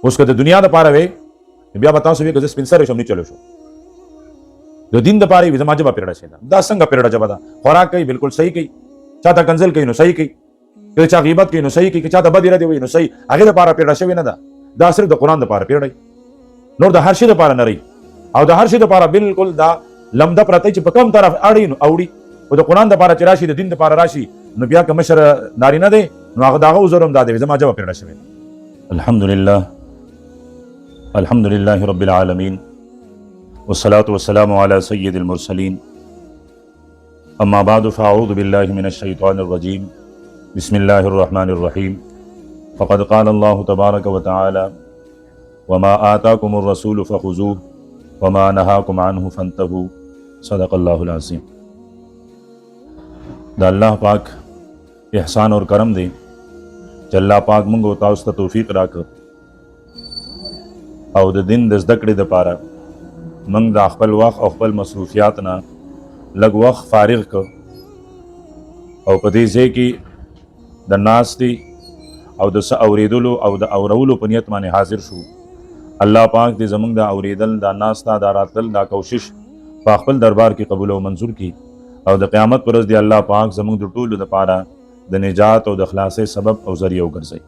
اوس که د دنیا د پاره وي بیا به تاسو وي که زه سپین سره شم نه چلو شو د دین د پاره وي زما جبه پیرډه شي دا څنګه پیرډه جبه دا خوراک کوي بالکل صحیح کوي چاته کنزل کوي نو صحیح کوي که چا غیبت کوي نو صحیح کوي که چاته بد اراده وي نو صحیح هغه د پاره پیرډه شوی نه ده دا صرف د قران د پاره پیرډه نور د هر شي د پاره نه ری او د هر شي د پاره بالکل دا لمده پرته چې په کوم طرف اړي نو اوړي او د قران د پاره چې راشي د دین د پاره راشي نو بیا که مشر نارینه دی نو هغه داغه وزرم دا دی زما جواب پیرډه شوی الحمد لله رب العالمين والصلاة والسلام على سيد المرسلين أما بعد فأعوذ بالله من الشيطان الرجيم بسم الله الرحمن الرحيم فقد قال الله تبارك وتعالى وما آتاكم الرسول فخذوه وما نهاكم عنه فانتهوا صدق الله العظيم. دا الله پاک احسان اور کرم دی چې الله پاک موږ تاسو ته توفیق راکړ او د دین د زده کړې دپاره موږ د خپل وخت او خپل مصروفیات نه لږ وخت فارغ کړ او په دې ځای کې د ناستې او د څه اورېدلو او د اورولو په نیت باندې حاضر شو. الله پاک دې زموږ د اورېدل دا ناسته دا راتلل دا کوشش په خپل دربار کې قبول او منظور کړي او د قیامت پر ورځ دې الله پاک زموږ د ټولو دپاره د نجات او د خلاصۍ سبب او ذریعه وګرځوي.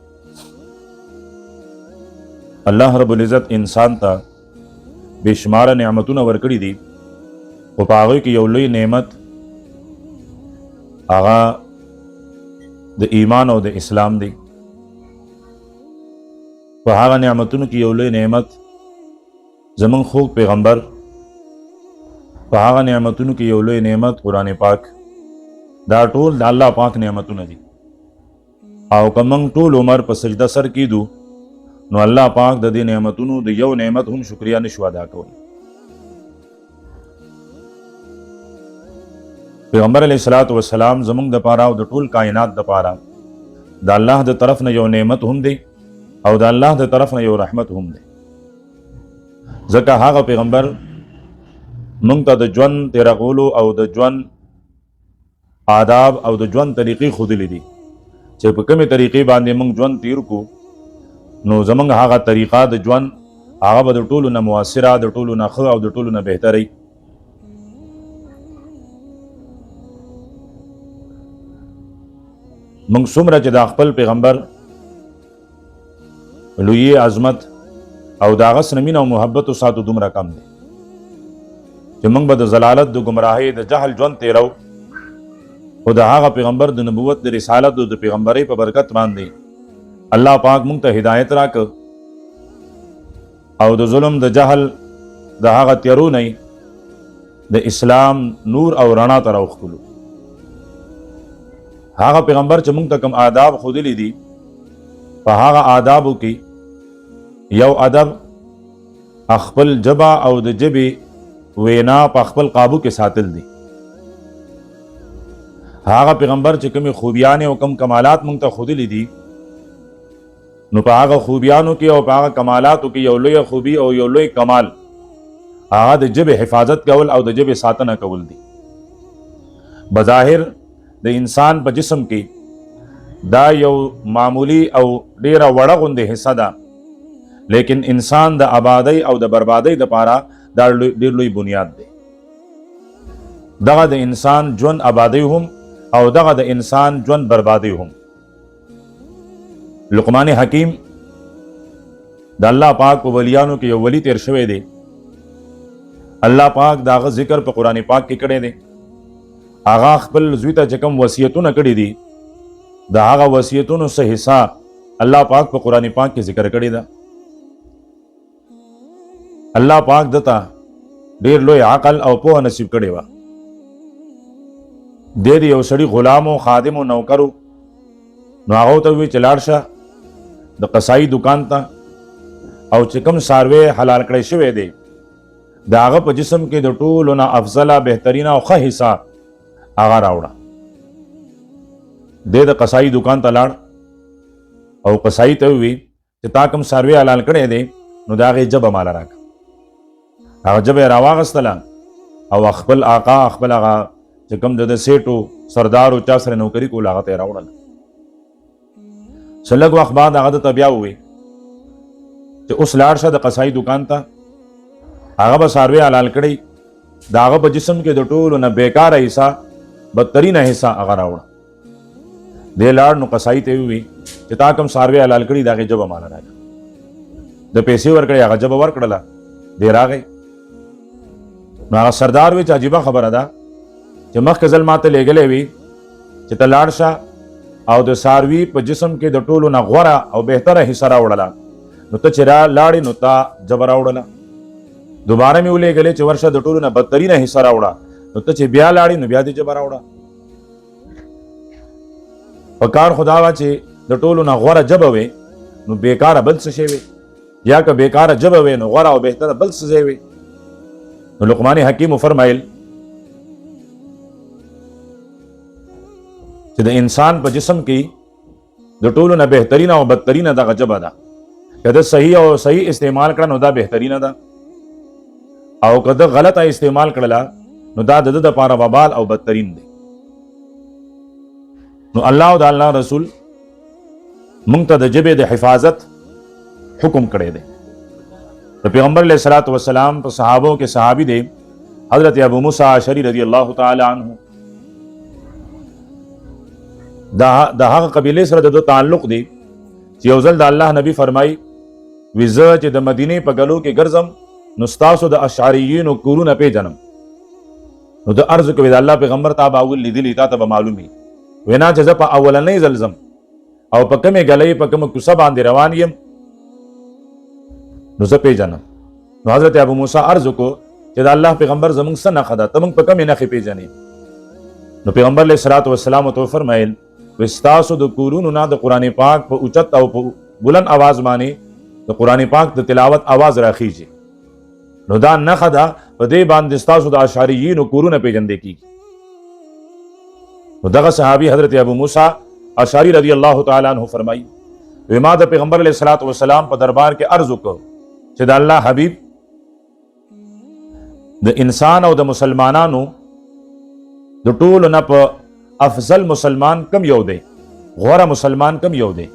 الله رب العزت انسان ته بشماره نعمتونه ورکړي دي خو په هغوی کې یو لوی نعمت هغه د ایمان او د اسلام دی. په هغه نعمتونو کې یو لوی نعمت زمون خوږ پیغمبر، په هغه نعمتونو کې یو لوی نعمت قرآن پاک. دا ټول د الله پاک نعمتونه دي او که موږ ټول عمر په سجده سر کیدو نو الله پاک د دې نعمتونو د یو نعمت هم شکریا نشو ادا کولی. پیغمبر علیه الصلاۃ والسلام زموږ د پاره او د ټول کائنات د پاره د الله د طرف نه یو نعمت هم دی او د الله د طرف نه یو رحمت هم دی. ځکه هغه پیغمبر موږ ته د ژوند تیرولو او د ژوند آداب او د ژوند طریقې ښودلې دي چې په کومې طریقې باندې موږ ژوند تیر کو نو زمونږ هغه طریقه د ژوند هغه به د ټولو نه مؤثره، د ټولو نه ښه او د ټولو نه بهتري. موږ څومره چې د خپل پیغمبر لوی عظمت او د هغه سره مینه او محبت وساتو دومره کم دی چې موږ به د ضلالت د ګمراهۍ د جهل ژوند تیرو خو د هغه پیغمبر د نبوت د رسالت او د پیغمبرۍ په برکت باندې الله پاک موږ ته هدایت راکړ او د ظلم د جهل د هغه تیرو نه د اسلام نور او رڼا ته راوښکلو. هغه پیغمبر چې موږ ته کوم آداب ښودلي دي په هغه آدابو کې یو ادب خپل ژبه او د ژبې وینا په خپل قابو کې ساتل دي. هغه پیغمبر چې کومې خوبیانې او کم کمالات موږ ته ښودلي دي نو په هغه خوبیانو کې او په هغه کمالاتو کې یو لوی خوبي او یو لوی کمال هغه د ژبې حفاظت کول او د ژبې ساتنه کول دي. بظاهر د انسان په جسم کې دا یو معمولی او ډیره وړه غوندې حصه ده لیکن انسان د آبادۍ او د بربادۍ دپاره دا ډیر لوی بنیاد دی. دغه د انسان ژوند آبادۍ هم او دغه د انسان ژوند بربادۍ هم. لقمان حکیم د الله پاک په ولیانو کې یو ولی تیر شوی دی. الله پاک داغه ذکر په قرآن پاک کې کړی دی. هغه خپل زوی ته چې کوم وصیتونه کړي دي د هغه وصیتونو څه حصہ الله پاک په قرآن پاک کې ذکر کړی ده. الله پاک دته ډیر لوی عقل او پوهه نصیب کړی وه. د یو سړي غلام او خادم او نوکرو نو هغه ته وی چې لاړ شه د قصایي دکان ته او چې کوم څاروی حلال کړی شوی دی د هغه په جسم کې د ټولو نه افضله بهترینه او ښه حصہ هغه راوړه. د قصایي دکان ته لاړ او قصایي ته وی چې تا کوم څاروی حلال کړی دی نو د هغې ژبه ماله راکړه. هغه ژبه یې راواغستله او خپل آقا خپل هغه چې کوم د سیټو سردارو چا سره نوکري کول هغه ته یې راوړله. څه لږ وخت بعد هغه ته بیا ووی چې اوس لاړ شه د قصائی دکان ته، هغه به څاروي حلال کړي، د هغه په جسم کې د ټولو نه بیکاره حصہ، بدترینه حصہ هغه راوړه. دی لاړ نو قصائی ته ووي چې تا کوم څاروي حلال کړي د هغې ژبه ماله راکړه. د پیسې ورکړې، هغه ژبه ورکړله، دی راغی. نو هغه سردار وی چې عجیبه خبره ده چې مخکې ځل ما ته لیږلی وي چې ته لاړ شه او د څاروي په جسم کې د ټولو نه غوره او بهتره حصه راوړله، نو ته چې لاړې نو تا ژبه راوړله. دوباره مې ولېږلې چې ورشه د ټولو نه بدترینه حصه راوړه، نو ته چې بیا لاړې نو بیا دې ژبه راوړه. په کار خدا وه چې د ټولو نه غوره ژبه وې نو بیکاره بل څه شی وې، یا که بیکاره ژبه وې نو غوره او بهتره بل څه ځای وې. نو لقمان حکیم فرمایل چې د انسان په جسم کې د ټولو نه بهترینه او بدترینه دغه ژبه ده. که د صحیح او صحیح استعمال کړه نو دا بهترینه ده، او که د غلطه استعمال کړله نو دا د ده دپاره وبال او بدترین دی. نو الله او د الله رسول مونږ ته د ژبې د حفاظت حکم کړی دی. د پیغمبر علیه الصلاۃ والسلام په صحابو کې صحابي دی حضرت ابو موسی اشعری رضی الله تعالی عنہ. د هغه قبیلې سره د تعلق دی چې یو ځل د الله نبی فرمایي وی زه چې د مدینې په ګلو کې ګرځم نو ستاسو د اشعریینو کورونه پیژنم. نو د عرض کوي د الله پیغمبر تا به اول لیدلي، تا ته به معلوم وي. وینا چې زه په اولنۍ ځل ځم او په کومې ګلۍ په کومه کوڅه باندې روان یم نو زه پیژنم. نو حضرت ابو موسی عرض وکړو چې د الله پیغمبر زمونږ څه نښه ده، ته موږ په کومې نښې پیژنې؟ نو پیغمبر علیه الصلاۃ والسلام ورته وفرمیل وی ستاسو د کورونو نه د قرآن پاک په اوچت او په بلند آواز باندې د قرآن پاک د تلاوت آواز راخیږي، نو دا نښه ده په دې باندې ستاسو د اشعریینو کورونه پیژندل کیږي. نو دغه صحابي حضرت ابو موسی اشعری رضی الله تعالی عنہ فرمایي وی ما د پیغمبر علیه الصلاۃ والسلام په دربار کې عرض وکړ چې د الله حبیب د انسان او د مسلمانانو د ټولو نه په افضل مسلمان کم یو دی، غوره مسلمان کم یو دی؟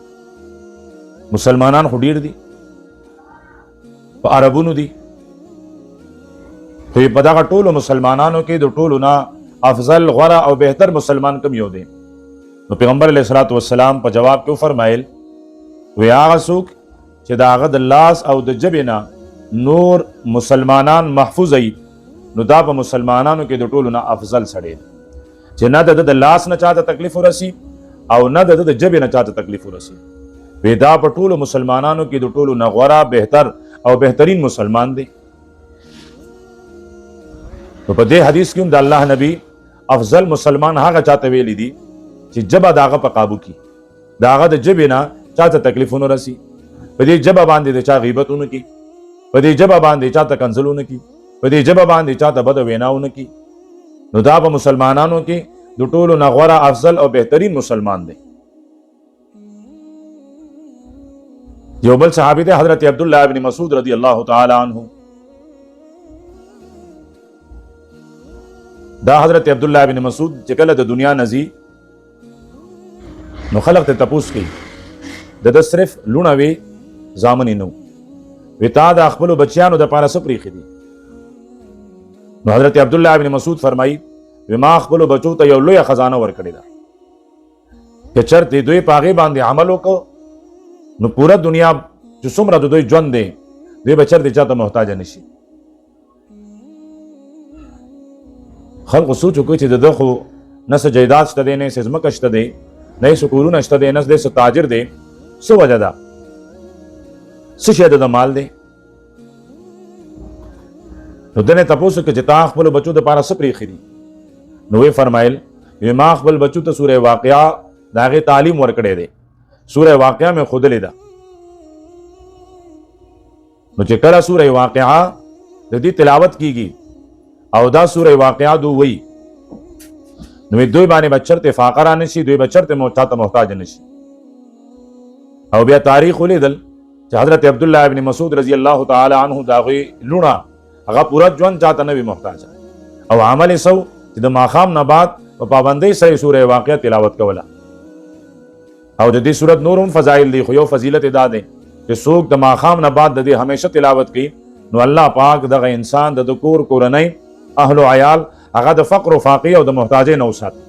مسلمانان خو ډیر دي، په عربونو دي، خو په دغه ټولو مسلمانانو کې د ټولو نه افضل غوره او بهتر مسلمان کم یو دی؟ نو پیغمبر علیه الصلاۃ والسلام په جواب کې فرمایل وی هغه څوک چې د هغه د لاس او د ژبې نه نور مسلمانان محفوظ وي نو دا په مسلمانانو کې د ټولو نه افضل سړی دی، چې نه د لاس نه چاته تکلیف ورسي او نه د ژبې نه چاته تکلیف ورسي. وی دا په ټولو مسلمانانو کې د ټولو نه غوره، بهتر او بهترین مسلمان دی. نو په دې حدیث کې هم د الله نبی افضل مسلمان هغه چاته ویلی دي چې ژبه د هغه په قابو کې، د هغه د ژبې نه چاته تکلیفونه رسي، په دې ژبه باندې د چا غیبتونه کی، په دې ژبه باندې چاته کنځلونه کی، په دې ژبه باندې چاته بد ویناونه کی. نو دا په مسلمانانو کې د ټولو نه غوره، افضل او بهترین مسلمان دی. یو بل صحابي دی حضرت عبداللہ ابن مسعود رضی الله تعالی عنہ. دا حضرت عبداللہ ابن مسعود چې کله د دنیا نزی نو خلق ته تپوس کوي د صرف لونه وی زامنې نو وی تا د خپل بچیانو د پاره څه پریښي دي؟ نو حضرت عبداللہ ابن مسعود فرمایي وی ما خپل بچو ته یو لوی خزانه ورکړې ده، که چرته دوی پاغه باندې عمل وکړو نو پورا دنیا چې څومره د دوی ژوند دی دوی به چرته چاته محتاج نشي. خلق سوچ وکړي چې دغه خو نه څه جایداد شته دی، نه څه ځمکه شته دی، نه څه کورونه شته دی، نه څه تاجر دی، څه وجه ده؟ څه شی د مال دی؟ نو دنه تاسو کې چې تا خپل بچو د پاره څه پریښي دي؟ نو وی فرمایل وی ما خپل بچو ته سوره واقعه داغه تعلیم ورکړې ده، سوره واقعه مې خودلې ده. نو چې کله سوره واقعه د دې تلاوت کیږي او دا سوره واقعه دو وی نو دوی باندې بچرته فقر نشي، دوی بچرته محتاج نشي. او بیا تاریخ ولیدل چې حضرت عبداللہ ابن مسعود رضی الله تعالی عنہ داغه لونه هغه پورا ژوند چاته نه وي محتاج، او عمل سو چې د ماخام نه بعد په پابندۍ سره سوره واقعه تلاوت کوله. او د دې صورت نورم فضایل دی، خو یو فضیلت ادا ده چې چې څوک د ماښام نه بعد د دې همیشه تلاوت کوي نو الله پاک دغه انسان د کور کورنۍ اهل او عیال هغه د فقر او فاقه او د محتاجۍ نه وساتي،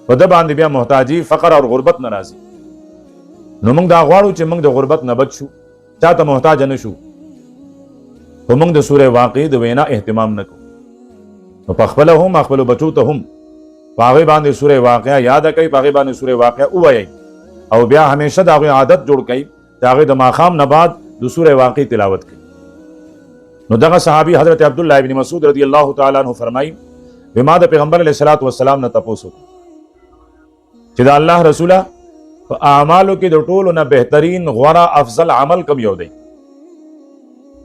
په ده باندې بیا محتاجي فقر او غربت نه راځي. نو موږ دا غواړو چې موږ د غربت نه بچ شو، چاته محتاج نه شو، خو موږ د سورې واقع د وینا اهتمام نه کوو. نو په خپله هم خپلو بچو ته هم په هغې باندې سورې واقعه یاده کوي، په هغې باندې سورې واقعه ووایئ او بیا همیشه د هغوی عادت جوړ کوي چې هغوی د ماښام نه بعد د سورې واقع تلاوت کوي. نو دغه صحابي حضرت عبدالله ابن مسعود رضی الله تعالی عنہ فرمایي ما د پیغمبر علیه الصلاة والسلام نه تپوس وکړو چې د الله رسوله په اعمالو کې د ټولو نه بهترین غوره افضل عمل کوم یو دی؟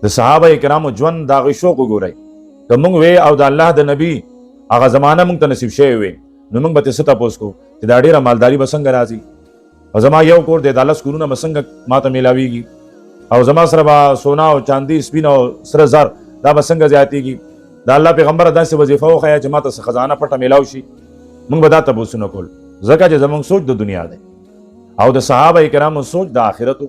د صحابه کرامو ژوند د هغوی شوق وګورئ. که موږ وی او د الله د نبي هغه زمانه موږ ته نصیب شوی وي نو موږ به ترې څه تپوس کوو چې دا ډېره مالداري به څنګه راځي، او زما یو کور دی د 10 کورونه به څنګه ما ته میلاویږي، او زما سره به سونا او چاندي سپین او سره زر دا به څنګه زیاتېږي. د الله پیغمبر داسې وظیفه وښیه چې ما ته څه خزانه پټه میلاو شي. موږ به دا تپوسونه کول ځکه چې زموږ سوچ د دنیا دی او د صحابه کرامو سوچ د آخرت و.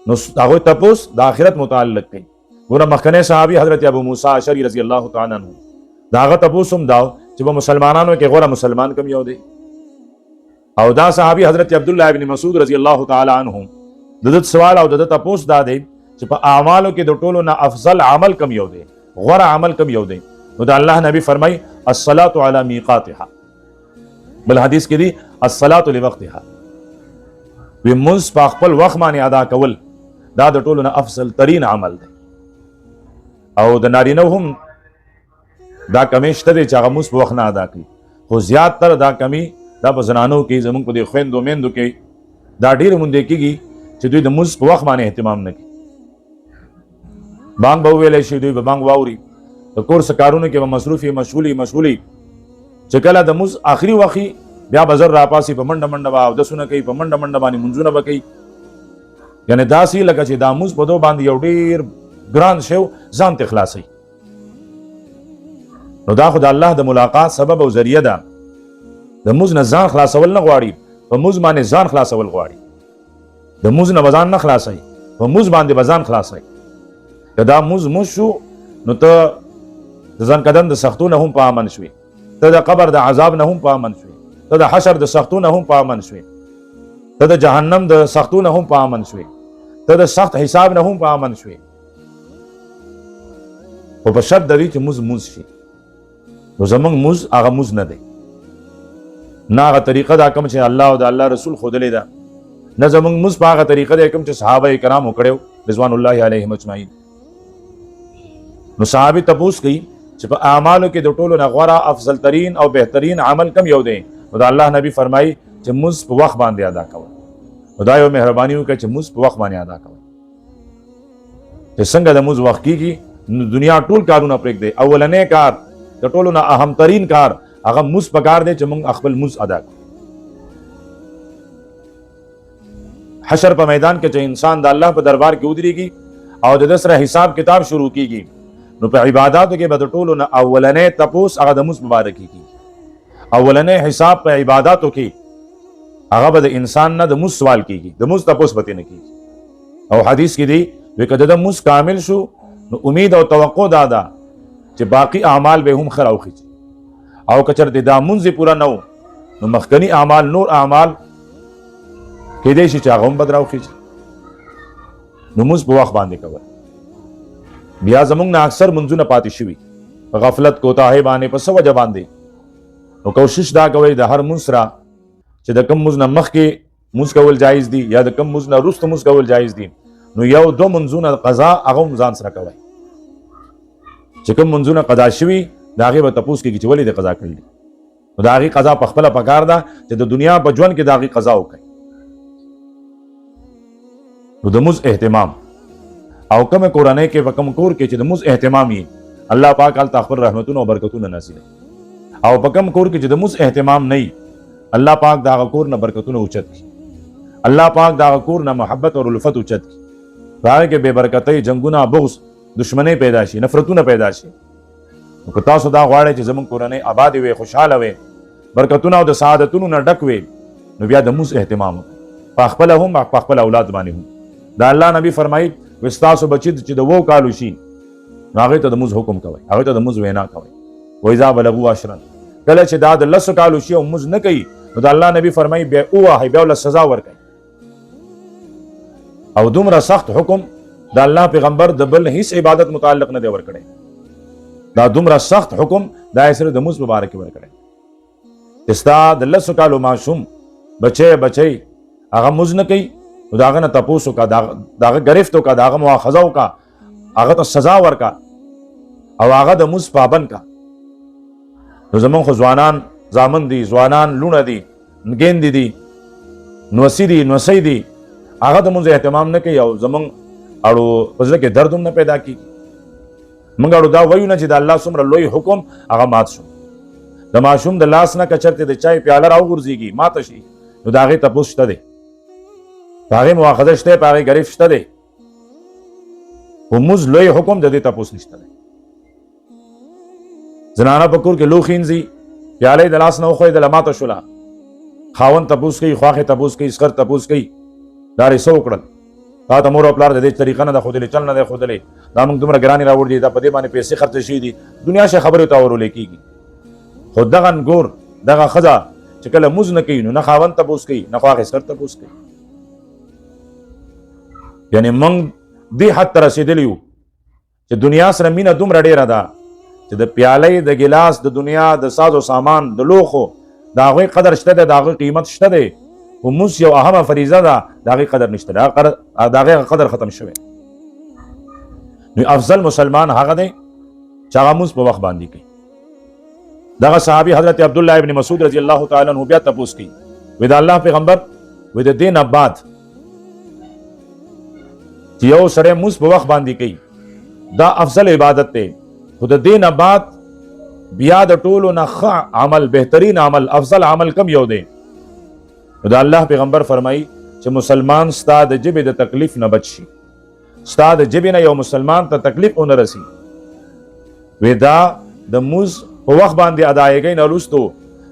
نو هغوی تپوس د آخرت متعلق کوي. ګوره مخکنی صحابي حضرت ابو موسی اشعری رضی الله تعالی عنہ د هغه تپوس هم دا چې په مسلمانانو کې غوره مسلمان کوم یو دی، او دا صحابي حضرت عبدالله ابن مسعود رضی الله تعالی عنہ د ده سوال او د ده تپوس دا دی چې په اعمالو کې د ټولو نه افضل عمل کوم یو دی، غوره عمل کوم یو دی؟ نو د الله نبی فرمای الصلاة علی میقاتها، بل حدیث کې دی الصلاة لوقتها، وی منځ په خپل وخت باندې ادا کول دا د ټولو نه افضل ترین عمل دی. او د نارینه هم دا کمی شته دی چې هغه منځ په وخت نه ادا کوي، خو زیات تر دا کمی دا په زنانو کې زموږ په دې خویندو میندو کې دا ډېر موندې کېږي چې دوی د منځ په وخت باندې اهتمام نه کوي. بانګ به وویلی شي، دوی به بانګ واوري، د کور څه کارونو کې به مصروفي مشغولي چې کله د منځ آخري وخت بیا به زر راپاسي، په منډه منډه به اودسونه کوي، په منډه منډه باندې منځونه به کوي. یعنې داسې لکه چې دا منځ په دو باندې یو ډېر ګران شی ځان ته خلاصوي. نو دا خو د الله د ملاقات سبب او ذریعه ده. د منځ نه ځان خلاصول نه غواړي، په منځ باندې ځان خلاصول غواړي. د منځ نه به ځان نه خلاصوي، په منځ باندې به ځان خلاصوي. که دا منځ شو نو ته د ځان قدم د سختو نه هم په امن شوي، ته د قبر د عذاب نه هم په امن شوي، ته د حشر د سختو نه هم په امن شوي، ته د جهنم د سختو نه هم په امن شوي، ته د سخت حساب نه هم په امن شوي. خو په شرط د دې چې منځ شي. نو زموږ منځ هغه منځ نه دی، نه هغه طریقه دا کوم چې الله او د الله رسول ښودلې ده، نه زموږ منځ په هغه طریقه دی کوم چې صحابه کرامو کړی رضوان الله علیهم اجمعین. نو صحابي تپوس کوي چې په اعمالو کې د ټولو نه غوره افضل ترین او بهترین عمل کوم یو دی؟ نو د الله نبی فرمایي چې منځ په وخت باندې ادا کول. نو دا یو مهرباني وکړه چې منځ په وخت باندې ادا کول. چې څنګه د منځ وخت کېږي نو دنیا ټول کارونه پرېږدئ. اولنی کار د ټولو نه اهم ترین کار هغه منځ پکار دی چې موږ خپل منځ ادا کړو. حشر په میدان کې چې انسان د الله په دربار کې ودرېږي او د ده سره حساب کتاب شروع کېږي نو په عباداتو کې به د ټولو نه اولنی تپوس هغه د منځ مبارک کېږي. اولنی حساب په عباداتو کې هغه به د انسان نه د منځ سوال کېږي، د منځ تپوس به ترې نه کېږي. او حدیث کې دی وی که د ده منځ کامل شو نو امید او توقع دا ده چې باقي اعمال به هم ښه راوخیږي، او که چېرته دا منځ پوره نه و نو مخکني اعمال نور اعمال کېدای شي چې هغه هم بد راوخیږي. نو منځ په وخت باندې کول. بیا زموږ نه اکثر منځونه پاتې شوي په غفلت کوتاهۍ باندې، په څه وجه باندې؟ نو کوشش دا کوئ د هر منځ سره چې د کوم منځ نه مخکې منځ کول جایز دي یا د کوم منځ نه وروسته منځ کول جایز دي، نو یو دو منځونه قضا هغه هم ځان سره کوئ. چې کوم منځونه قضا شوي د هغې به تپوس کېږي چې ولې دې قضا کړي، نو د هغې قضا په خپله پکار ده چې د دنیا په ژوند کې د هغې قضا وکړي. نو د منځ اهتمام او کومه کورنۍ کې په کوم کور کې چې د منځ اهتمام وي الله پاک هلته خپل رحمتونه او برکتونه نازلوي، او په کوم کور کې چې د منځ اهتمام نه وي الله پاک د هغه کور نه برکتونه اوچت کړي، الله پاک د هغه کور نه محبت او الفت اوچت کړي. په هغې کې بې برکتۍ، جنګونه، بغض، دشمنۍ پیدا شي، نفرتونه پیدا شي. نو که تاسو دا غواړئ چې زموږ کورنۍ آبادې وي، خوشحاله وي، برکتونه او د سعادتونو نه ډک وي، نو بیا د منځ اهتمام وکړئ، په خپله هم په خپل اولاد باندې هم. دا الله نبی فرمایي وستاسو بچی چې د 2 کالو شي هغه ته د موز حکم کوي، هغه ته د موز وینا کوي. وإذا بلغوا 10 کله چې دا د 10 کالو شي او موز نه کوي نو د الله نبی فرمایي بیا اوه بیا ول سزا ورکړي. او دومره سخت حکم د الله پیغمبر د بل هیڅ عبادت متعلق نه دی ورکړي. دا دومره سخت حکم دا صرف د موز مبارک ورکړي. استا د 10 کالو معصوم بچي هغه موز نه کوي نو داغه نه تاسو کا داغه گرفتو کا داغه مؤاخذه کا هغه ته سزا ورکا او هغه د موز پابند کا. نو زمون خو ځوانان زامن دي، ځوانان لونه دي، ګیند دي، نوسی دي، نوسی دي، هغه د موږ اهتمام نه کوي او زمون اړو پزله کې درد هم نه پیدا کیږي. موږ اړو دا وایو نه چې د الله څومره لوی حکم هغه مات شو. د ماشوم د لاس نه کچرته د چای پیاله راوغورځيږي ماته شي نو دا هغه تاسو شته دي، هغه مؤاخذه شته، هغه گرفت شته دي. او موږ لوی حکم د دې تاسو نشته دي. زنانه پکور کې لوخینځي پیاله د لاس نه خو د لماته شولا خاون تپوس کوي، خواخه تپوس کوي، اسخر تپوس کوي، دا رسو کړل تا ته مور او پلار د دې طریقه نه د خودلې چل نه د خودلې دا موږ دومره ګرانی راوړ دي دا په دې باندې پیسې خرڅ شي دي دنیا شي خبره تا ورولې کیږي. خود دغه ګور دغه خزا چې کله موز نه کوي نو نه خاون تپوس کوي نه خواخه اسخر تپوس کوي. یعنی موږ دې حد ته رسیدلیو چې دنیا سره مینه دومره ډیره ده چې د پیالې د ګلاس د دنیا د ساز او سامان د لوخو دا غوي قدر شته ده، دا غوي قیمت شته ده. او موږ یو اهمه فریضه ده دا غوي قدر نشته، دا غوي قدر ختم شوی. نو افضل مسلمان هغه دی چې هغه موږ په وخت باندې کوي. دغه صحابي حضرت عبد الله ابن مسعود رضی الله تعالی عنہ بیا تاسو کوي وې دا الله پیغمبر وې د دین بعد چې یو سره موږ په وخت باندې کوي دا افضل عبادت دی. خود دین بعد بیا د ټولو نه عمل بهترین عمل افضل عمل کم یو دی. دا الله پیغمبر فرمایي چې مسلمان ستا د جبه د تکلیف نه بچ شي، ستا د جبه نه یو مسلمان ته تکلیف اون رسی وې دا د موز په وخت باندې ادایګۍ نه لوستو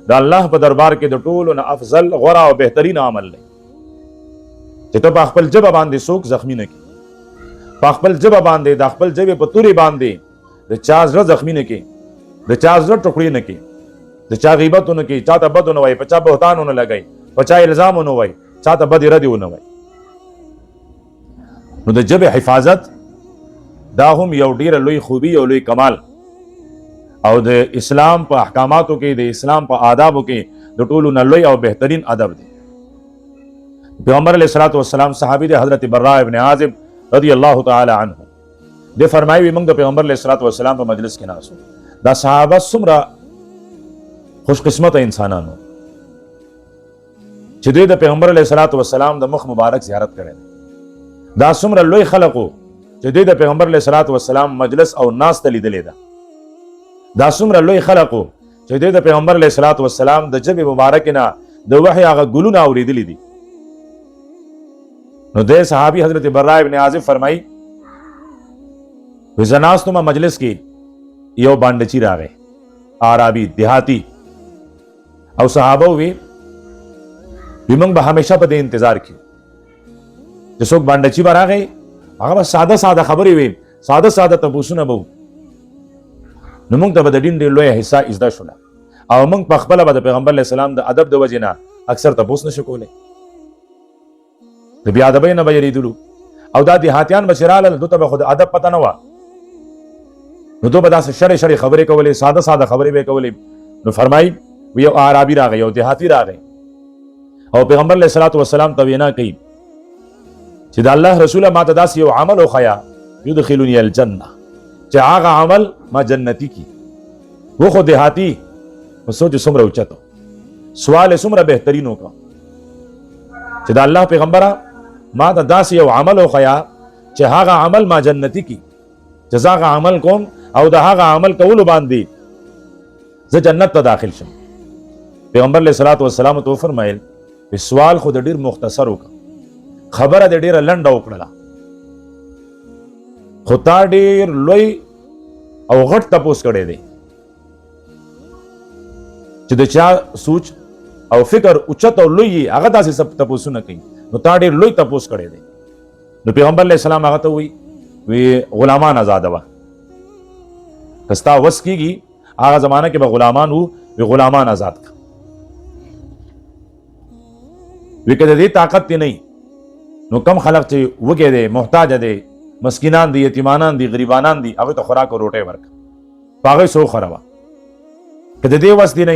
دا الله په دربار کې د ټولو نه افضل غوړه او بهترین عمل دی. چې ته په خپل جبه باندې څوک زخمی نه کی، په خپل جبه باندې د خپل جبه په توري باندې د چا زړه زخمی نه کی، د چا زړه ټوکړي نه کی، د چا غیبت نه کی، چاته بد نه وای، په چا بهتان نه لګای، په چا الزام نه وای، چاته بد اراده نه وای. نو د جبه حفاظت دا هم یو ډیره لوی خوبي او لوی کمال او د اسلام په احکاماتو کې د اسلام په آدابو کې د ټولو نه لوی او بهترین ادب دی. پیغمبر علیه الصلاۃ والسلام صحابي د حضرت براء ابن عازب رضی الله تعالی عنه د فرمایي موږ د پیغمبر علیه الصلاۃ والسلام په مجلس کې ناسو دا صحابه څومره خوش قسمت انسانانو چې دوی د پیغمبر علیه الصلاۃ والسلام د مخ مبارک زیارت کړي. دا څومره لوی خلقو چې دوی د پیغمبر علیه الصلاۃ والسلام مجلس او ناس ته لیدلې ده. دا څومره لوی خلقو چې دوی د پیغمبر علیه الصلاۃ والسلام د جبه مبارک نه د وحی هغه ګلونه اوریدلې دي. نو د صحابي حضرت براء ابن عازب فرمایي وزناستو ما مجلس کې یو باندچی راغی عربي دیہاتی او صحابه وی موږ به همیشه په دې انتظار کې چې څوک باندچی راغی هغه ساده ساده خبرې وي، ساده ساده تاسو به نو موږ ته به د دین ډېر لوی حصہ ازدا شوله او موږ په خپله به د پیغمبر علیه السلام د ادب د وجې نه اکثر تپوس نشو کولی، د بې ادبۍ نه به یریدلو. او دا دیهاتیان به چې رالل دوی ته به خو د ادب پته نه وه نو دوی به داسې شړې شړې خبرې کولې، ساده ساده خبرې به یې کولې. نو فرمایي یو اعرابي راغی، یو دیهاتي راغی او پیغمبر علیه الصلاۃ والسلام ته وینا کوي چې د الله رسوله ما ته داسې یو عمل وښیه یدخلنی الجنه چې هغه عمل ما جنتی کی. وہ خود دیہاتی سوچ څومره اوچتو سوال څومره بهترین وکړه چې د الله پیغمبره ما ته داسې یو عمل وښیه چې هغه عمل ما جنتی کی، جزا هغه عمل کوم او د هغه عمل کولو باندې زه جنت ته داخل شم. پیغمبر علیه الصلاۃ والسلام ته فرمایل سوال خو د ډیر مختصر وکړه، خبره د ډیره لنډه وکړه، خو تا ډیر لوی او غټ تپوس کړی دی چې د چا سوچ او فکر اوچت او لوی هغه داسې سب تپوسونه کوي. نو تا ډیر لوی تپوس کړی دی نو پیغمبر علیہ السلام هغه ته وی غلامان آزاد وا کستا وس کیږي هغه زمانہ کې به غلامان وو وی غلامان آزاد کا وی کده دې طاقت نه نو کم خلق چې وګه دي محتاج دي مسکینان دي یتیمانان دي غریبانان دي هغه ته خوراک او روټي ورک پاغه سو خرابا کده دې وس دي نه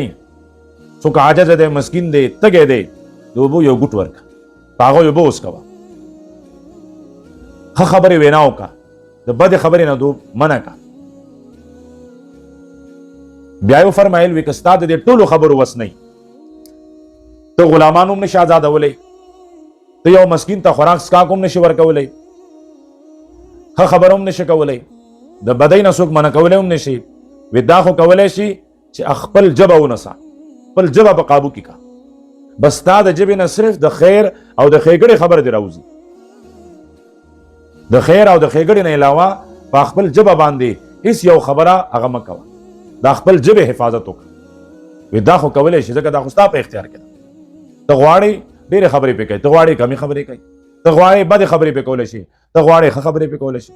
څوک عاجز دي مسکین دي تګه دي دوبو یو ګټ ورک پاغه یو بوس کوا خبرې ویناو کا د بد خبرې نه دو منع کا بیا یې فرمایل وی کستا د ټولو خبرو وس نه ته غلامان هم نشه آزاد ولې ته یو مسکین ته خوراک سکا کوم نشي ورکولې خبر هم نشه کولې د بدای نه څوک منع کولې هم نشي ودا خو کولې شي چې خپل جبه ونسا خپل جبه په قابو کې کا بس تا د جبه نه صرف د خیر او د خیګړې خبر دی راوځي د خیر او د خیګړې نه علاوه په خپل جبه باندې هیڅ یو خبره هغه مکوه دا خپل جبه حفاظت وکړه ودا خو کولې شي ځکه دا خو ستا په اختیار کې ته غواړې ډېرې خبرې پې کوي ته غواړې کمې خبرې کوي ته غواړې بدې خبرې پې کولی شي ته غواړې ښه خبرې پې کولی شي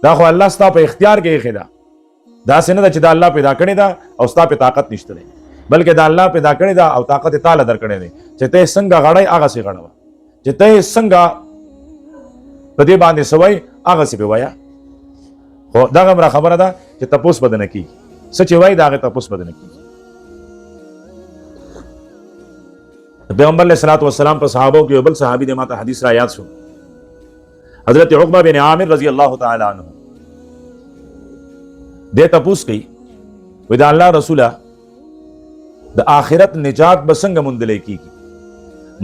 دا خو الله ستا په اختیار کې ایښې ده داسې نه ده چې دا الله پیدا کړې ده او ستا په طاقت نشته دی بلکې دا الله پیدا کړې ده او طاقت یې تاله درکړی دی چې ته یې څنګه غړی هغسې غړوه چې ته یې څنګه په دې باندې سوی هغسې پې وایه خو دغه همره خبره ده چې تپوس به نه کېږي څه چې وایي د هغې تپوس به نه کېږي پیغمبر علیہ الصلوۃ والسلام په صحابو کې بل صحابي د ماته حدیث را یاد شو حضرت عقبہ بن عامر رضی الله تعالی عنہ دې تپوس کوي وې دا الله رسوله د آخرت نجات به څنګه موندلې کیږي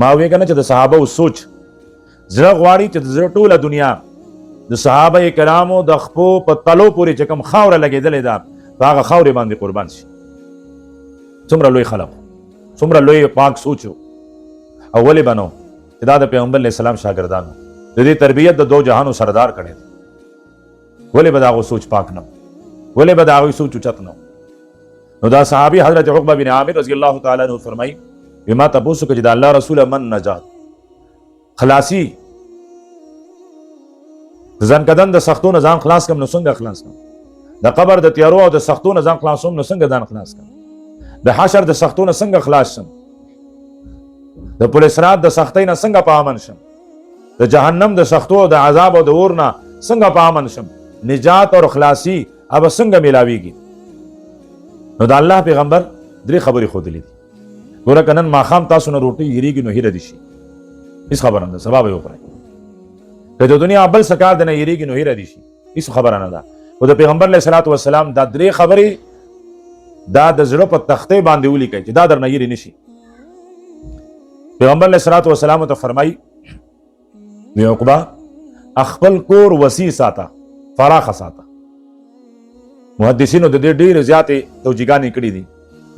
ما وې کنه چې د صحابه سوچ زړه غواړي چې د ټوله دنیا د صحابه کرامو د خپو په تلو پورې چې کوم خاوره لګېدلې ده هغه خاورې باندې قربان شي څومره لوی خلق څومره لوی پاک سوچو او ولې بنو چې دا د پیغمبر علیہ السلام شاګردانو د دې تربیت د دو جهانو سردار کړي ولې به دا غو سوچ پاک نه ولې به دا غو سوچ اوچت نه نو دا صحابي حضرت عقبہ بن عامر رضی الله تعالی عنہ فرمایي بما تاسو کې دا الله رسول من نجات خلاصي ځان کدن د سختو نه ځان خلاص کم نو څنګه خلاص کم د قبر د تیارو او د سختو نه ځان خلاصوم نو څنګه ځان خلاص کم د حشر د سختو نه څنګه خلاص شم د پولیس رات د سختۍ نه څنګه په امن شم د جهنم د سختو د عذاب او د اور نه څنګه په امن شم نجات او خلاصي اب څنګه ملاويږي نو د الله پیغمبر درې خبرې خودلې دي ګوره کنن ماخام تاسو نه روټي یریږي نو هیره دي شي هیڅ خبره نه سبب یو پرې که د دنیا بل سکار د نه یریږي نو هیره دي شي هیڅ خبره نه ده او د پیغمبر علیه الصلاۃ والسلام دا درې خبرې دا د زړه په تختې باندې ولیکي چې دا در نه یری نشي پیغمبر علیہ الصلوۃ والسلام ته فرمایي وی عقبہ خپل کور وسیع ساته فراخ ساته محدثینو د دې ډېر زیاتې توجیهګانې کړې دي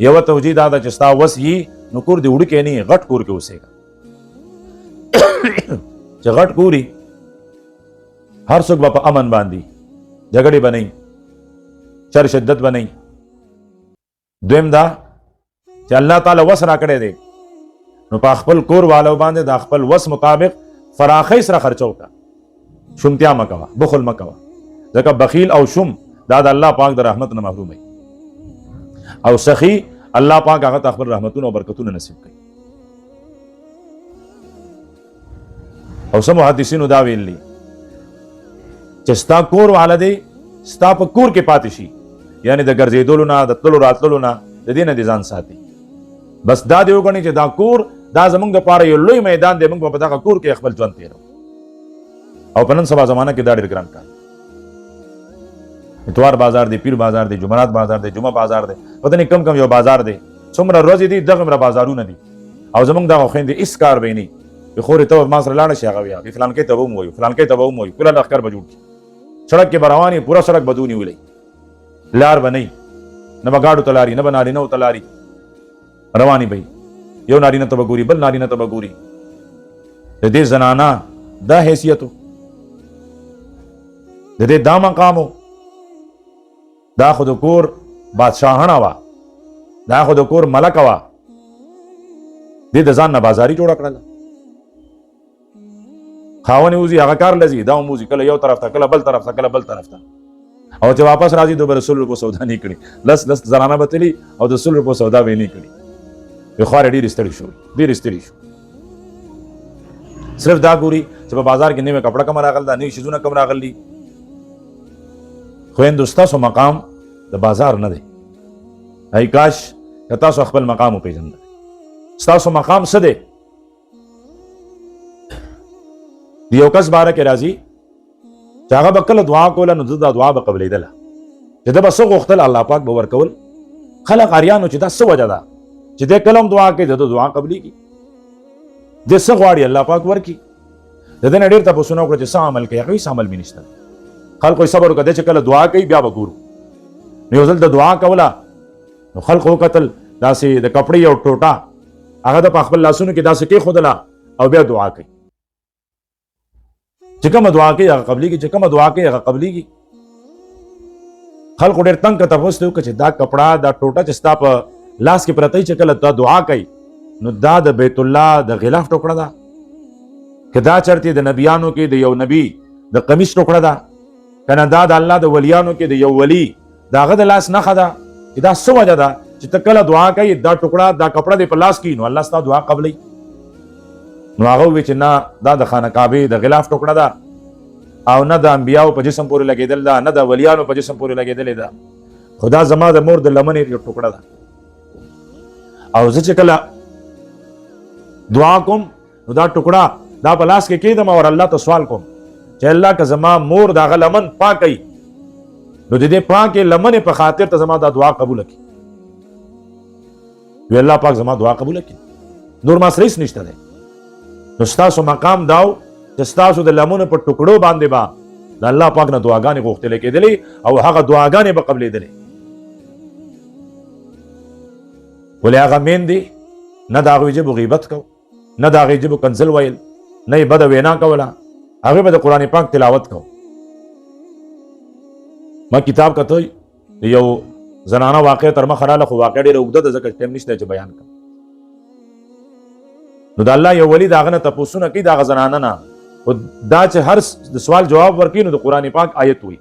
یو توجیه دا چې ستا وسیع نو کور دې وړ کې نه غټ کور کې اوسېږي چې غټ کوري هر څوک په امن باندې جګړې بنئ چر شدت بنئ دویم دا چې الله تعالی وس را کړی دی نو په خپل کور والو باندې د خپل وس مطابق فراخی سره خرچو کا شومتیا مکوا بخل مکوا ځکه بخیل او شوم دا د الله پاک د رحمت نه محروم وي او سخی الله پاک هغه خپل رحمتونه او برکتونه نصیب کوي او سم محدثینو دا ویلي چې ستا کور والده ستا په کور کې پاتې شي یعنی د ګرځېدلو نه د تلو راتللو نه د دې نه دي ځان ساتي بس دا دی وګڼي چې دا کور دا زمونږ لپاره یو لوی میدان دی موږ په دغه کور کې خپل ژوند تیرو او په نن سبا زمانه کې دا ډېر ګران کار اتوار بازار دی پیر بازار دی جمعرات بازار دی جمعه بازار دی پته نه کم کم یو بازار دی څومره ورځې دي دغه مرا بازارونه دي او زمونږ دغه خويندې هیڅ کار به نه وي خورې ته ما سره لاړه شي هغه وي فلان کې ته ومو فلان کې ته ومو کله لخر بجوړ سړک کې برواني پورا سړک بدونی ولې لار بنئ نه بغاړو تلاری نه بناري نه تلاری رواني بھئی یو نارینه ته بګوري بل نارینه ته بګوري د دې زنانا دا حیثیتو د دې دا مقامو دا خود کور بادشاہانه وا دا خود کور ملک وا دې د ځان نه بازاري جوړ کړل خاونې وزي هغه کار لذي دا موزي کله یو طرف ته کله بل طرف ته کله بل طرف ته او چې واپس راځي دوه رسول په سودا نه کړي لس زنانه بتلی او د رسول په سودا به نه کړي په خور ډیر ستړي شو ډیر ستړي شو صرف دا ګوري چې په بازار کې نیمه کپڑا کم راغل دا نه شیزونه کم راغلي خو هندوستاسو مقام د بازار نه دی هی کاش که تاسو خپل مقام وپېژندل ستاسو مقام څه دی د یو کس باره کې راځي چې هغه به کله دعا کوله نو دا دعا به قبلېدله چې ده به څه غوښتل الله پاک به ورکول خلک اریانو چې دا څه وجه ده چې دی کله هم دعا کوي د ده دعا قبلېږي دی څه غواړي الله پاک ورکړي د ده نه ډېر تپوسونه وکړه چې څه عمل کوي هغه هېڅ عمل مې نشته خلکو صبر وکړه دی چې کله دعا کوي بیا به ګورو نو یو ځل د دعا کوله نو خلکو وکتل داسې د کپړې یو ټوټه هغه د په خپل لاسونو کې داسې کېښودله او بیا دعا کوي چې کومه دعا کوي هغه قبلېږي چې کومه دعا کوي هغه قبلېږي خلکو ډېر تنګ تپوس ته وکړه چې دا کپړه دا ټوټه چې ستا په لاس کې پرته چې کله دا دعا کوي نو دا د بیت الله د غلاف ټوکړه ده که دا چرته د نبیانو کې د یو نبی د قمیص ټوکړه ده کنه دا د الله د ولیانو کې د یو ولی د هغه د لاس نښه ده چې دا څه وجه ده چې ته کله دعا کوي دا ټوکړه دا کپړه دې په لاس کې نو الله ستا دعا قبلوي نو هغه وویل چې نه دا د خانه کعبې د غلاف ټوکړه ده او نه د انبیاو په جسم پورې لګېدل ده نه د ولیانو په جسم پورې لګېدلې ده خدا زما د مور د لمنې یو ټوکړه ده او زه چې کله دعا کوم نو دا ټوکړه دا په لاس کې کېدم او الله ته سوال کوم چې الله که زما مور د هغه لمن پاکوي نو د دې پاکې لمنې په خاطر ته زما دا دعا قبوله کړي وی الله پاک زما دعا قبوله کړي نور ما سره هېڅ نشته دی نو ستاسو مقام داو چې ستاسو د لمنو په ټوکړو باندې به د الله پاک نه دعاګانې غوښتلې کېدلې او هغه دعاګانې به قبلېدلې ولې هغه میندې نه د هغوی ژبو غیبت کو نه د هغې ژبو کنځل ویل نه یې بده وینا کوله هغې به د قرآن پاک تلاوت کو ما کتاب کته د یو زنانه واقع تر مخه راله خو واقع ډېره اوږده ده ځکه ټایم نشته چې بیان کړم نو د الله یو ولی د هغه نه تپوسونه کوي د هغه زنانه نه دا چې هر د سوال جواب ورکوي نو د قرآن پاک آیت وي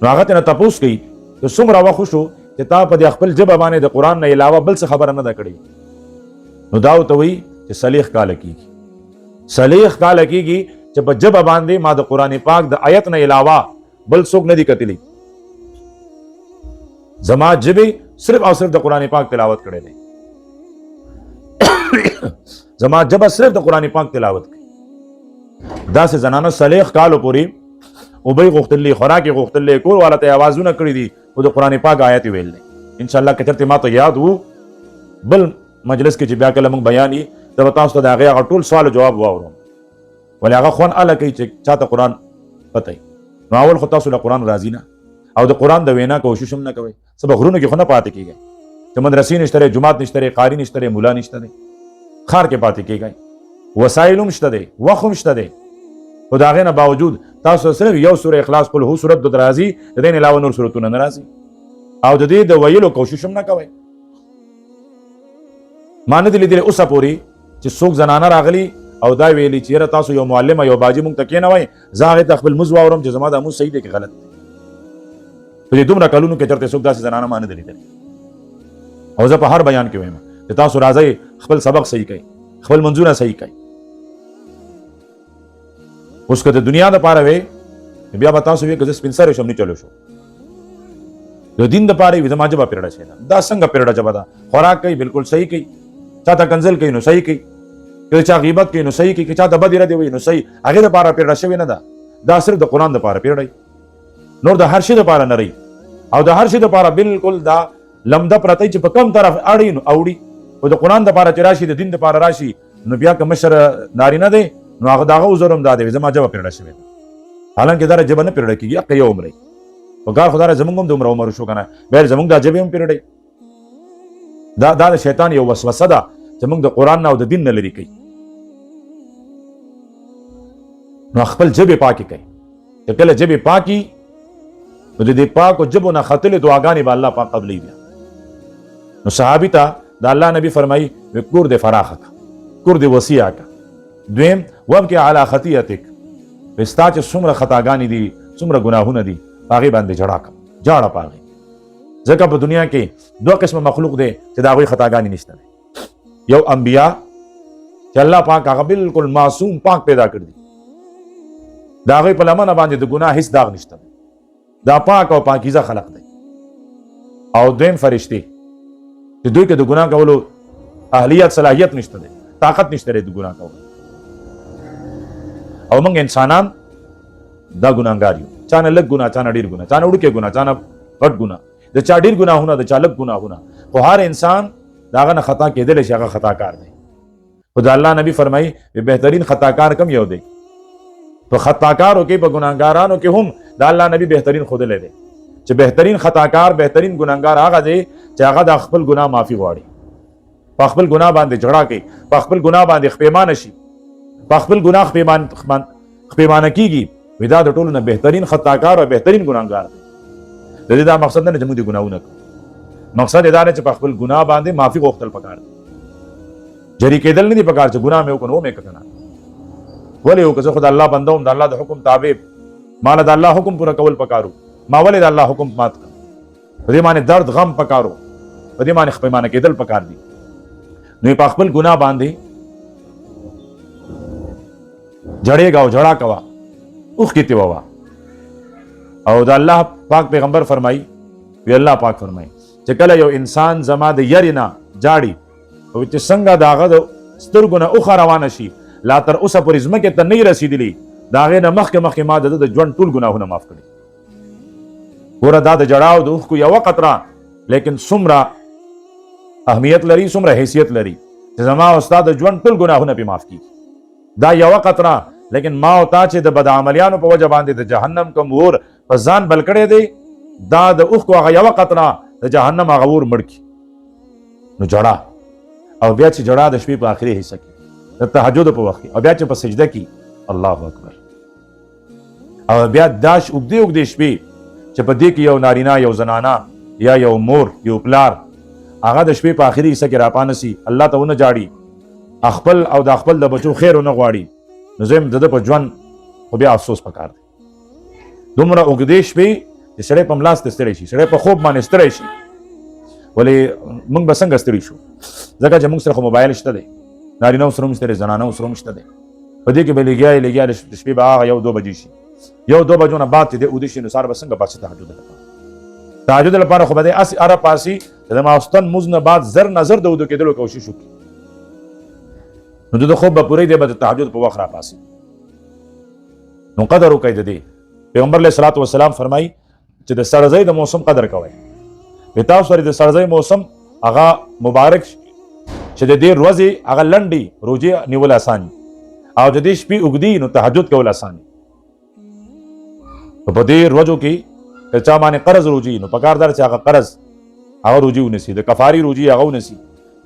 نو هغه ترنه تپوس کوي چې څومره وخت وشو چې تا په دې خپل ژبه باندې د قرآن نه علاوه بل څه خبره نه ده کړې نو دا ورته وایي چې صلیح کاله کېږي صلیح کاله کېږي چې په ژبه باندې ما د قرآن پاک د آیت نه علاوه بل څوک نه دي کتلی زما ژبې صرف او صرف د قرآن پاک تلاوت کړی دی زما ژبه صرف د قرآن پاک تلاوت کوي داسې زنانه صلیح کالو پورې اوبه غوښتلې خوراک غوښتلې کور والا ته آوازونه کړي دي او د قرآن پاک آیت ویل دی ان شاء الله که چېرته ما ته یاد وو بل مجلس کې چې بیا کله موږ بیان یې زه به تاسو ته د هغې هغه ټول سوال جواب واورم ولې هغه خوند اله کوي چې چاته قرآن پته وي نو اول خو تاسو له قرآن راضي نه او د قرآن د وینا کوشش هم نه کوئ څه به غرونو کې خو نه پاتې کېږئ چې مدرسې نشته دی جومات نشته دی قاري نشته دی ملا نشته دی ښار کې پاتې کېږئ وسایل هم شته دی وخت هم شته دی خو د هغې نه باوجود تاسو صرف یو سوره اخلاص قل هو صورت د راځي د دې نه علاوه نور صورتونه نه راځي او د دې د ویلو کوشش هم نه کوئ ما نه دي لیدلې اوسه پورې چې څوک زنانه راغلي او دا ویلي چې یاره تاسو یو معلمه یو باجي مونږ ته کېنوئ زه هغې ته خپل مونځ واورم چې زما دا مونځ صحیح دی که غلط دی په دې دومره کلونو کې چېرته څوک داسې زنانه ما نه دي لیدلې او زه په هر بیان کې وایم چې تاسو راځئ خپل سبق صحیح کوئ خپل منځونه صحیح کوئ اوس که د دنیا دپاره وی بیا به تاسو وی که زه سپین سرې شم نه چلو شو د دین دپاره وي زما ژبه پیرډه شوې ده دا څنګه پیرډه ژبه ده خوراک کوي بالکل صحیح کوي چاته کنځل کوي نو صحیح کوي که چا غیبت کوي نو صحیح کوي که چاته بدې ردې وایي نو صحیح هغې دپاره پیرډه شوې نه ده دا صرف د قرآن دپاره پیرډی نور د هر شي دپاره نه رهي او د هر شي دپاره بالکل دا لمده پرتی چې په کم طرف اړي نو اوړي خو د قرآن دپاره چې راشي د دین دپاره راشي نو بیا که مشر نارینه دی نو هغه د هغه عذر هم دا دی زما ژبه پیرډه شوې ده حالانکې دا ژبه نه پیرډه کېږي حق یو عمر په کار خو دا زمونږ هم دومره عمر شو که نه بیا زمونږ دا ژبې هم پیرډی دا د شیطان یو وسوسه ده چې موږ د قرآن نه او د دین نه لرې کوي نو خپل ژبې پاکې کوي چې کله ژبې پاکي نو د دې پاکو ژبو نه ختلې دعاګانې به الله پاک قبلوي بیا نو صحابي ته د الله نبی فرمایي کور دې فراخه که کور دې وسیع که دویم وابکی علی خطیئتک، ستا چې څومره خطاګانې دي څومره ګناهونه دي هغې باندې جړا کوه، جاړه په هغې. ځکه په دنیا کې دوه قسمه مخلوق دی چې د هغوی خطاګانې نشته دی. یو انبیا چې الله پاک هغه بالکل معصوم پاک پیدا کړي دي، د هغوی په لمنه باندې د ګناه هیڅ داغ نشته دی، دا پاک او پاکیزه خلق دی. او دویم فرشتې چې دوی کې د ګناه کولو اهلیت صلاحیت نشته دی، طاقت نشته دی د ګناه کولو. او موږ انسانان دا ګناهګار یو، چا نه لږ ګناه، چا نه ډېر ګناه، چا نه وړوکی ګناه، چا نه غټ ګناه، د چا ډېر ګناهونه، د چا لږ ګناهونه، خو هر انسان د هغه نه خطا کېدلی شي، هغه خطا کار دی. خو د الله نبی فرمایي بهترین خطا کار کم یو دی؟ په خطا کارو کې، په ګناهګارانو کې هم د الله نبی بهترین ښودلی دی چې بهترین خطا کار، بهترین ګناهګار هغه دی چې هغه د خپل ګناه معافي غواړي، په خپل ګناه باندې جړا کوي، په خپل ګناه باندې خپېمانه شي، په خپل ګناه خپېمانه کېږي. وایي دا د ټولو نه بهترین خطا کار او بهترین ګناهګار دی. د دې دا مقصد نه دی چې موږ دې ګناهونه کوو، مقصد یې دا دی چې په خپل ګناه باندې معافي غوښتل پکار دی. جری کېدل نه دي پکار چې ګناه مې وکړو نو مې که نه، ولې وکړه؟ زه خو د الله بنده وم، د الله د حکم تابع، ما له د الله حکم پوره کول پکارو، ما ولې د الله حکم مات کړ؟ په دې باندې درد غم پکارو، په دې باندې خپېمانه کېدل پکار دي. نو په خپل ګناه باندې جړېږه او جړا کوه، اوښکې تې ووه. او د الله پاک پیغمبر فرمایي، وی الله پاک فرمایي چې کله یو انسان زما د یرې نه جاړي، او چې څنګه د هغه د سترګو نه اوښه روانه شي، لا تر اوسه پورې ځمکې ته نه رسېدلي، د هغې نه مخکې ما د ژوند ټول ګناهونه معاف کړي. ګوره دا د جړا او د اوښکو یوه قطره لیکن څومره اهمیت لري، څومره حیثیت لري چې زما او ستا د ژوند ټول ګناهونه پرې معاف کېږي. دا یوه قطره لیکن ما او تا چې د بدعملیانو په وجه باندې د جهنم کوم اور په ځان بل کړی دی، دا د اوښکو هغه یوه قطره د جهنم هغه اور مړ کړي. نو جړا، او بیا چې جړا د شپې په آخري حصه کې د تهجد په وخت کې، او بیا چې په سجده کې الله اکبر، او بیا دا اوږدې اوږدې شپې چې په دې کې یو نارینه، یو زنانه، یا یو مور، یو پلار، هغه د شپې په آخري حصه کې راپانسي، الله ته ونه جاړي، خپل او د خپل د بچو خیر ونه غواړي، نو زه د ده په ژوند خو بیا افسوس پکار دی. دومره اوږدې شپې چې سړی په ملاست ستړی شي، سړی په خوب باندې ستړی شي. ولې موږ به څنګه ستړي شو؟ ځکه چې موږ سره خو موبایل شته دی، نارینه سره هم شته دی، زنانه سره هم شته دی. په دې کې به لګیا د شپې به هغه 1-2 بجې شي، 1-2 بجو نه بعد چې دی اوده شي، نو سهار به څنګه پاسي تهجد لپاره؟ تهجد لپاره خو به دی هسې اره پاسي چې د ماخوستن لمونځ نه بعد زر نه زر د اوده کېدلو کوشش وکړي، نو د خوب به پوره دی، به د تهجد په وخت راپاسي. نو قدر وکړئ د دې. پیغمبر علیه الصلاة والسلام فرمایي چې د سړځۍ د موسم قدر کوئ. تاسو سره د سړځۍ موسم هغه مبارک چې د دې ورځې هغه لنډې روژې نیول اسان دي، او د دې شپې اوږدې نو تهجد کول اسان دي. په دې ورځو کې که چا باندې قرض روژې، نو پکار ده چې هغه قرض هغه روژې ونیسي، د کفاري روژې هغه ونیسي،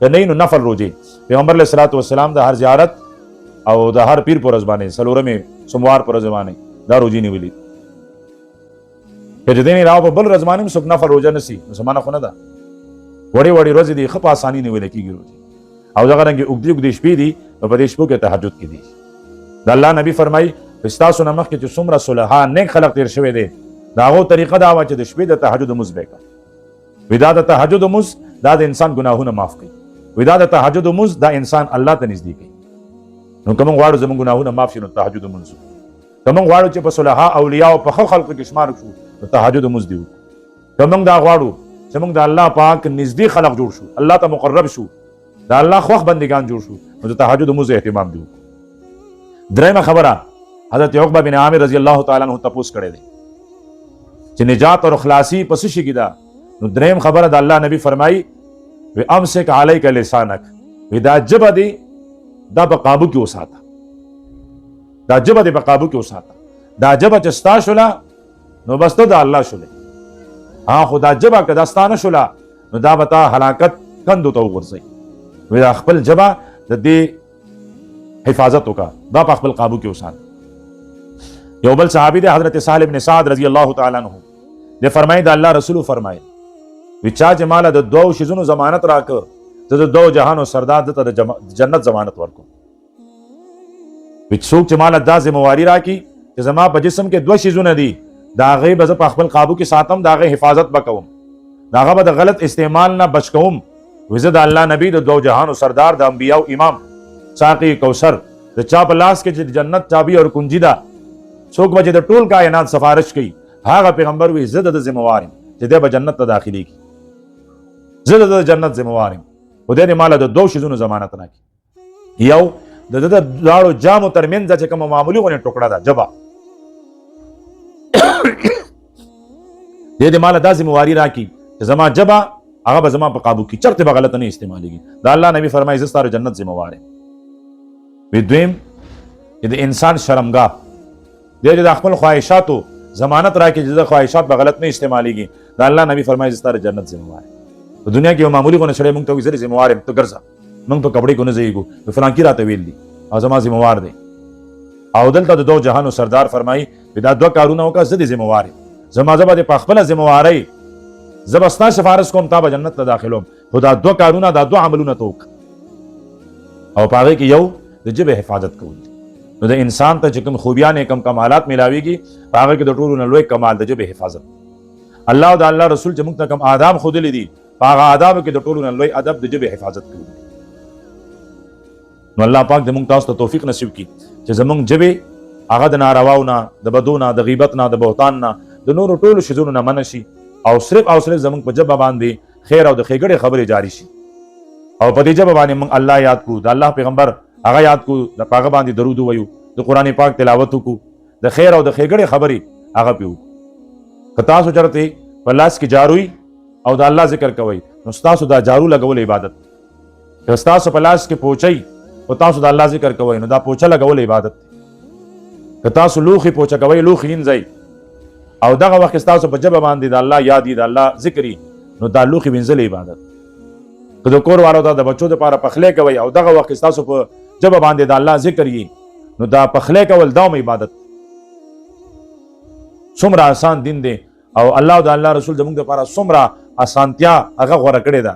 که نه نو نفل روژې. پیغمبر علیه الصلاة والسلام د هر زیارت او د هر پیر په ورځ باندې، څلورمې سوموار په ورځ باندې دا روژې نیولې. که چې دې نه علاوه په بل ورځ باندې هم څوک نفل روژه نیسي، نو زمانه خو نه ده، وړې وړې ورځې دي، ښه په اساني نیول کېږي روژې. او دغه رنګې اوږدې اوږدې شپې دي، نو په دې شپو کې تهجد کې دي. د الله نبي فرمایي ستاسو نه مخکې چې څومره صلحان نیک خلق تېر شوی دی، د هغو طریقه دا وه چې د شپې د تهجد لمونځ به یې کوه. وایي دا د تهجد لمونځ دا د انسان ګناهونه معاف کوي. وایي دا د تهجد لمونځ دا انسان الله ته نږدې کوي. نو که موږ غواړو زموږ ګناهونه معاف شي، نو تهجد لمونځ وکړو. که موږ غواړو چې په صلحا اولیاو په ښه خلقو کې شمار شو، نو تهجد لمونځ دې وکړو. که موږ دا غواړو چې موږ د الله پاک نږدې خلق جوړ شو، الله ته مقرب شو، د الله خوښ بندګان جوړ شو، نو د تهجد لمونځ اهتمام دې وکړو. درېیمه خبره، حضرت عقبه بن عامر رضی الله تعالی عنہ تپوس کړی دی چې نجات او خلاصي په څه شي کې ده. نو درېیم خبره د الله نبی فرمایي وی امسک علیک لسانک، وی دا ژبه دی دا په قابو کې وساته، دا ژبه دی په قابو کې وساته. دا ژبه چې ستا شوله نو بس ته د الله شولې، خو دا ژبه که دا ستا نه شوله نو دا به تا هلاکت کندو ته وغورځوي. وی دا خپل ژبه د دې حفاظت وکړه، دا په خپل قابو کې وساته. یو بل صحابي دی حضرت سهل بن سعد رضی الله تعالی عنہ، د فرمایي د الله رسول فرمایي وی چا چې ماله د 2 شیزونو ضمانت راکړه، ته د 2 جهانو سردار دته د جنت ضمانت ورکو. څوک چې مال دا ذمہواری راکړي چې زما په جسم کې دوه شیزونه دي دا غي به په خپل قابو کې ساتم دا غي حفاظت وکوم دا غي د غلط استعمال نه بچ کوم وزد الله نبی د دو جهان سردار د انبیاء امام ساقي کوثر د چا په لاس کې چې جنت چابي او کنجي دا څوک به د ټول کائنات سفارش کوي هغه پیغمبر وی زد د ذمہواری چې د جنت ته داخلي کی زد د جنت ذمہواری او د مال د دوه شیزونو ضمانت راکړي یو د داړو جامو ترمنځ چې کوم معمولی غونې ټوکړه ده جبا د مال د ذمہواری راکړي چې زما جبا هغه به زما په قابو کې چرته به غلط نه استعمالېږي دا الله نبی فرمایي زه ستاره جنت ذمہوار یم دویم د انسان شرمګاه د خپل خواهشاتو ضمانت راکړي چې د خواهشات به غلط نه استعمالېږي دا الله نبی فرمایي زه ستاره جنت ذمہوار یم په دنیا کې یو معمولی غونې سړی موږ ته وایي زه ذمہوار یم ته ګرځه موږ په کپړې کو نه ځایږو فلان کې راته ویل دي او زما ذمہوار دی او دلته د دوه جهانو سردار فرمایي دا دوه کارونه وکړه زه د ذمہوار یم زما زبا د خپل ذمہواری زبستا سفارش کوم تا به جنت ته داخلوم خدا دوه کارونه دا دوه عملونه توک او پاره کې یو د جبه حفاظت کول نو د انسان ته چې کوم خوبیان کم کمالات ملاويږي پاره کې د ټولو نه لوی کمال د جبه حفاظت الله او د الله رسول چې موږ ته کوم آداب خود لیدي هغه آداب کې د ټولو نه لوی ادب د جبه حفاظت کول نو الله پاک دې موږ تاسو ته توفیق نصیب کړي چې زموږ جبه هغه د نارواونه د بدونه د غیبت نه د بهتان نه د نورو ټولو شیزونو نه منشي او صرف زموږ په جبه باندې خیر او د ښېګړې خبرې جاری شي او په دې جبه باندې موږ الله یاد کو د الله پیغمبر هغه یاد کو د هغه باندې درود وایو د قران پاک تلاوت کو د خیر او د ښېګړې خبرې هغه پیو که تاسو چرته په لاس کې جاروي او د الله ذکر کوي نو تاسو دا جارو لګول عبادت که تاسو په لاس کې پوچي او تاسو د الله ذکر کوي نو دا پوچه لګول عبادت که تاسو لوخي پوچه کوي لوخي انځي او دغه وخت تاسو په جبه باندې د الله یاد دي د الله ذکرې نو دا لوخي وینځل عبادت که د کور والو ته د بچو لپاره پخلې کوي او دغه وخت تاسو په جبه باندې د الله ذکر یې نو دا پخلې کول دوم عبادت څومره آسان دین دی او الله او د الله رسول زموږ لپاره څومره اسانتیا هغه غوړه کړې ده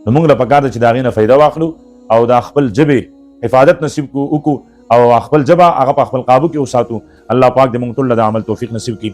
نو موږ له پکار چې دا غینه فائدہ واخلو او دا خپل جبه حفاظت نصیب کو او خپل جبه هغه په خپل قابو کې وساتو الله پاک دې موږ ټول د عمل توفیق نصیب کړي